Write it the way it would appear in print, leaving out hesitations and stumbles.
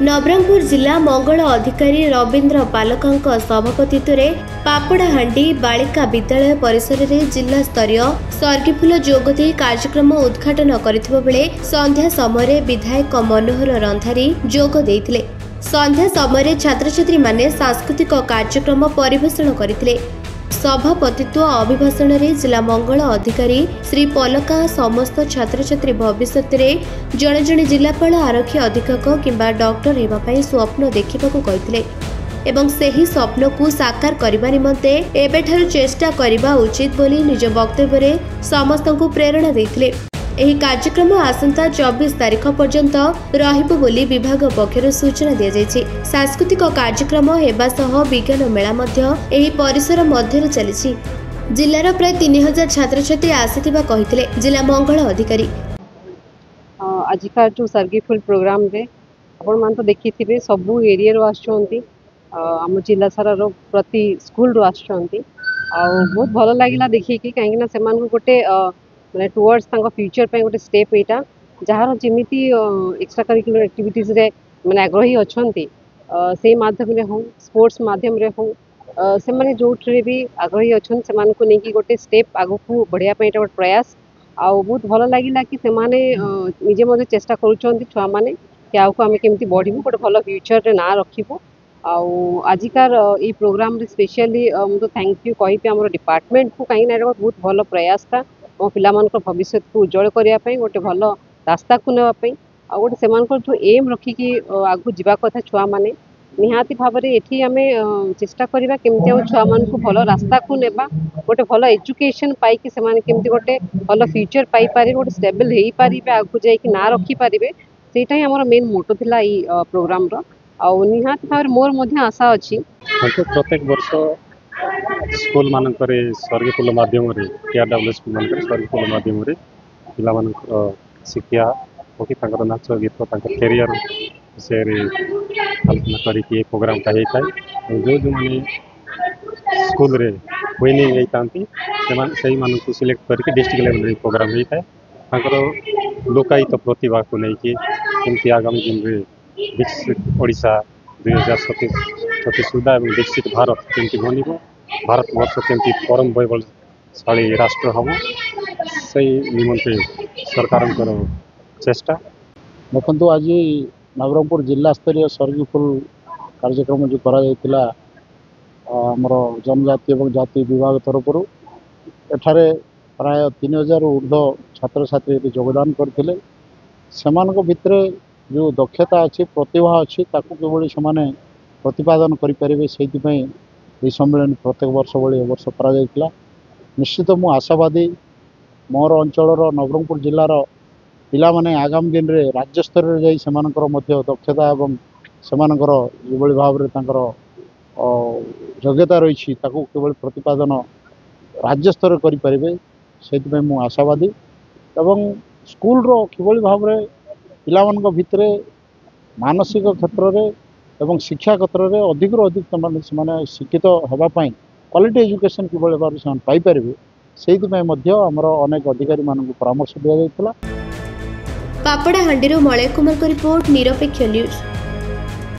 नवरंगपुर जिला मंगल अधिकारी रवींद्र पालकंक सभापतित्व में पापड़ाहांडी बालिका विद्यालय परिसर में जिला स्तरीय सर्गीफुल जोगदे कार्यक्रम उद्घाटन करथिबा बेले संध्या समय विधायक मनोहर रंधारी जोग देइथिले। संध्या समय छात्र छात्री माने सांस्कृतिक कार्यक्रम परिवेषण करथिले। सभापतित्व अभिभाषण में जिला मंगल अधिकारी श्री पलका समस्त छात्र छात्री भविष्य में जड़े जड़े जिलापाल आरक्षी अधीक्षक किंबा डॉक्टर होगापाई स्वप्न देखा कहते एवं सही स्वप्न को साकार करने निमंते एबेठारु चेष्टा करने उचित बोली निज वक्तव्य में समस्त को प्रेरणा देते। एही कार्यक्रम आसंता 24 तारीख पर्यंत रहिबो बोली विभाग पक्षर सूचना दिया जायछि। सांस्कृतिक कार्यक्रम हेबा सह विज्ञान मेला मध्य एही परिसर मध्य चलिछि। जिल्लार प्राय 3000 छात्र छात्री आसिथिबा कहिथिले जिला मंगल अधिकारी। आजिका जो सर्गीफुल प्रोग्राम रे आपण मान तो देखिथिबे सबु एरिया रो आछंती आम जिला सारा रो प्रति स्कूल रो आछंती आ बहुत भलो लागिला देखि कि काहे ना सेमान को गोटे माने टुवर्ड्स तांको फ्यूचर पे गोटे स्टेप एटा जहार जेमिति एक्स्ट्रा करिकुलर एक्टिविटीज रे माने आग्रही अछंती से माध्यम रे हो स्पोर्ट्स माध्यम रे हो से माने जोठरे भी आग्रही अछन से मान को नेकी गोटे स्टेप आगु को बढ़िया पे एटा प्रयास आ बहुत भलो लागिला कि से माने निजे मध्ये चेष्टा करूछंती छुआ माने कि आउ को हम केमती बढ़िबो गोटे भलो फ्यूचर रे ना रखिबो। आजिकार ये प्रोग्राम रे स्पेशली तो थैंक यू कहि पे हमर डिपार्टमेंट को काई ना बहुत भलो प्रयास था मो पिला भविष्य को उज्जवल करने गोटे भल रास्ता को नापी आ गोटे से जो एम रखिकी आगू जावा कथा छुआ मैंने निहाती भाव में ये आम चेष्टा करवा केमती छुआ मान को भल रास्ता को नेबा गोटे भल एजुकेशन पाई से केमती गोटे भल फ्यूचर पाई पारे गोटे स्टेबल हो पारे आगू जाकि ना रखिपारे सेटा ही आम मेन मोटो थिला ई प्रोग्राम रो आ निहाती भाव मोर मध्य आशा अच्छी प्रत्येक वर्ष स्कूल मानक सर्गीफुल मध्यम टीआरडब्ल्यू स्कूल मानक सर्गीफुल मध्यम पिला शिक्षा हो कि नाच गीत कैरियर विषय आलोचना करके प्रोग्राम होता है। जो जो मैंने स्कूल रे विनिंग होती मान को सिलेक्ट करके डिस्ट्रिक्ट लेवल प्रोग्राम होता है। लोकायित प्रतिभा को लेकिन आगामी दिन में विकसित ओडिशा 2037 सुधा विकसित भारत केमती बनब भारत वर्ष केमती परम वैभवशाली राष्ट्र हम से निमंते सरकार चेष्टा देखु आज नवरंगपुर जिला स्तरीय सर्गीफुल कार्यक्रम जो करा आमर जनजाति और जाति विभाग तरफ एठारे प्राय 3000 ऊर्ध्व छात्र छात्री योगदान करते भितर जो दक्षता अच्छी प्रतिभा अच्छी ताकू किभली से प्रतिपादन करें से सम्मेलन प्रत्येक वर्ष भाई वर्ष करा निश्चित मु आशावादी मोर अंचल नवरंगपुर जिलार पिला माने आगामी दिन में राज्य स्तर में जाई दक्षता और से भाव में योग्यता रही किभली प्रतिपादन राज्य स्तर करें से मु आशावादी एवं स्कूल रो किभली भाव में पिला भितर मानसिक क्षेत्र में एवं शिक्षा क्षेत्र में अधिक अधिक शिक्षित होगापाई क्वालिटी एजुकेशन किभली भाव से पाइपर से आमर अनेक अधिकारी मान परामर्श दि जाइथिला। पापड़ाहांडी मलय कुमार को रिपोर्ट निरपेक्ष न्यूज।